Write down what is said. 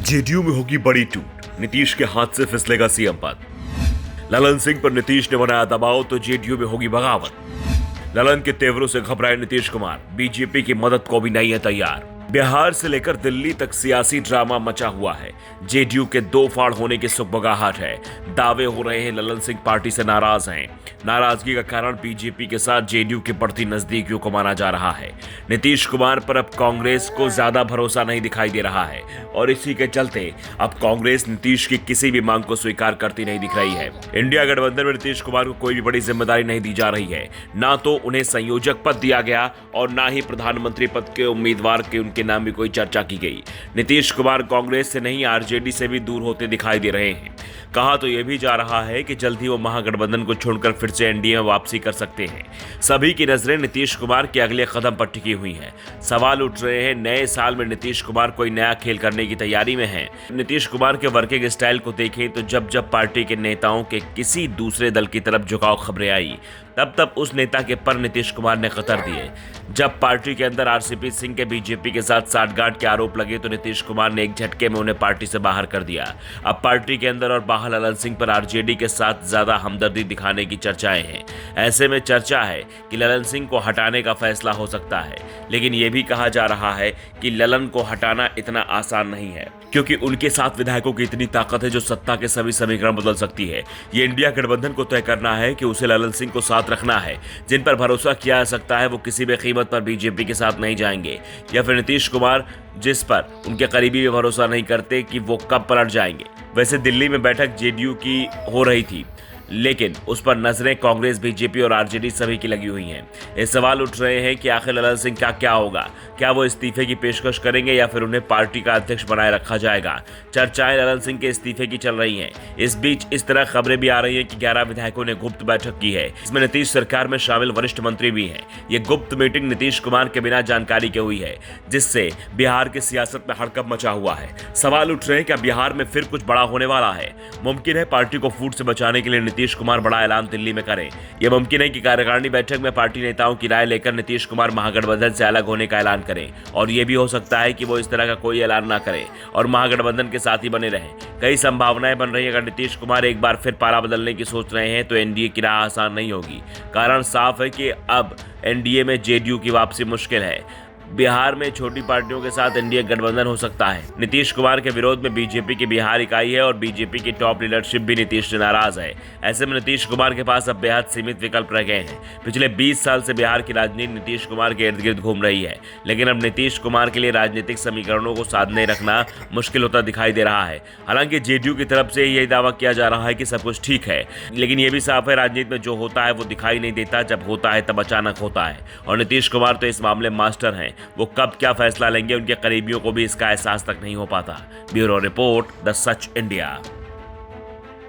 JDU में होगी बड़ी टूट, नीतीश के हाथ से फिसलेगा सीएम पद। ललन सिंह पर नीतीश ने बनाया दबाव तो जेडीयू में होगी बगावत। ललन के तेवरों से घबराए नीतीश कुमार, बीजेपी की मदद को भी नहीं है तैयार। बिहार से लेकर दिल्ली तक सियासी ड्रामा मचा हुआ है। जेडीयू के दो फाड़ होने की सुगबगाहट है। दावे हो रहे हैं ललन सिंह पार्टी से नाराज हैं। नाराजगी का कारण बीजेपी के साथ जेडीयू की बढ़ती नजदीकियों को माना जा रहा है। नीतीश कुमार पर अब कांग्रेस को ज्यादा भरोसा नहीं दिखाई दे रहा है और इसी के चलते अब कांग्रेस नीतीश की किसी भी मांग को स्वीकार करती नहीं दिख रही है। इंडिया गठबंधन में नीतीश कुमार को कोई भी बड़ी जिम्मेदारी नहीं दी जा रही है। ना तो उन्हें संयोजक पद दिया गया और ना ही प्रधानमंत्री पद के उम्मीदवार के उनके नाम भी कोई चर्चा की गई। नीतीश कुमार कांग्रेस से नहीं आरजेडी से भी दूर होते दिखाई दे रहे हैं। कहा तो यह भी जा रहा है कि जल्द ही वो महागठबंधन को छोड़कर फिर से एनडीए में वापसी कर सकते हैं। सभी की नजरें नीतीश कुमार के अगले कदम पर टिकी हुई हैं। सवाल उठ रहे हैं, नए साल में नीतीश कुमार कोई नया खेल करने की तैयारी में हैं। नीतीश कुमार के वर्किंग स्टाइल को देखें तो जब जब पार्टी के नेताओं के किसी दूसरे दल की तरफ झुकाव खबरें आई तब तब उस नेता के पर नीतीश कुमार ने कतर दिए। जब पार्टी के अंदर आरसीपी सिंह के बीजेपी के साथ साठगांठ के आरोप लगे तो नीतीश कुमार ने एक झटके में उन्हें पार्टी से बाहर कर दिया। अब पार्टी के अंदर और बाहर ललन सिंह पर आरजेडी के साथ ज्यादा हमदर्दी दिखाने की चर्चाएं हैं। ऐसे में चर्चा है कि ललन सिंह को हटाने का फैसला हो सकता है, लेकिन यह भी कहा जा रहा है कि ललन को हटाना इतना आसान नहीं है, क्योंकि उनके साथ विधायकों की इतनी ताकत है जो सत्ता के सभी समीकरण बदल सकती है। ये इंडिया गठबंधन को तय करना है कि उसे ललन सिंह को साथ रखना है। जिन पर भरोसा किया जा सकता है वो किसी भी कीमत पर बीजेपी के साथ नहीं जाएंगे, या फिर नीतीश कुमार जिस पर उनके करीबी भी भरोसा नहीं करते कि वो कब पलट जाएंगे। वैसे दिल्ली में बैठक जेडीयू की हो रही थी, लेकिन उस पर नजरें कांग्रेस, बीजेपी और आरजेडी सभी की लगी हुई हैं। ये सवाल उठ रहे हैं कि आखिर ललन सिंह का क्या होगा। क्या वो इस्तीफे की पेशकश करेंगे या फिर उन्हें पार्टी का अध्यक्ष बनाए रखा जाएगा। चर्चाएं ललन सिंह के इस्तीफे की चल रही हैं। इस बीच इस तरह खबरें भी आ रही हैं कि 11 विधायकों ने गुप्त बैठक की है। इसमें नीतीश सरकार में शामिल वरिष्ठ मंत्री भी हैं। ये गुप्त मीटिंग नीतीश कुमार के बिना जानकारी के हुई है, जिससे बिहार की सियासत में हड़कंप मचा हुआ है। सवाल उठ रहे हैं कि बिहार में फिर कुछ बड़ा होने वाला है। मुमकिन है पार्टी को फूट से बचाने के लिए नीतीश कुमार बड़ा ऐलान दिल्ली में करें। यह मुमकिन है कि कार्यकारिणी बैठक में पार्टी नेताओं की राय लेकर नीतीश कुमार महागठबंधन से अलग होने का ऐलान करें, और यह भी हो सकता है कि वो इस तरह का कोई ऐलान ना करें और महागठबंधन के साथ ही बने रहें। कई संभावनाएं बन रही है। अगर नीतीश कुमार एक बार फिर पारा बदलने की सोच रहे हैं तो एनडीए की राह आसान नहीं होगी। कारण साफ है कि अब एनडीए में जेडीयू की वापसी मुश्किल है। बिहार में छोटी पार्टियों के साथ एनडीए गठबंधन हो सकता है। नीतीश कुमार के विरोध में बीजेपी की बिहार इकाई है और बीजेपी की टॉप लीडरशिप भी नीतीश से नाराज है। ऐसे में नीतीश कुमार के पास अब बेहद सीमित विकल्प रह गए हैं। पिछले 20 साल से बिहार की राजनीति नीतीश कुमार के इर्द गिर्द घूम रही है, लेकिन अब नीतीश कुमार के लिए राजनीतिक समीकरणों को साधने रखना मुश्किल होता दिखाई दे रहा है। हालांकि जेडीयू की तरफ से यही दावा किया जा रहा है कि सब कुछ ठीक है, लेकिन यह भी साफ है राजनीति में जो होता है वो दिखाई नहीं देता। जब होता है तब अचानक होता है, और नीतीश कुमार तो इस मामले में मास्टर हैं। वो कब क्या फैसला लेंगे उनके करीबियों को भी इसका एहसास तक नहीं हो पाता। Bureau report, the such India.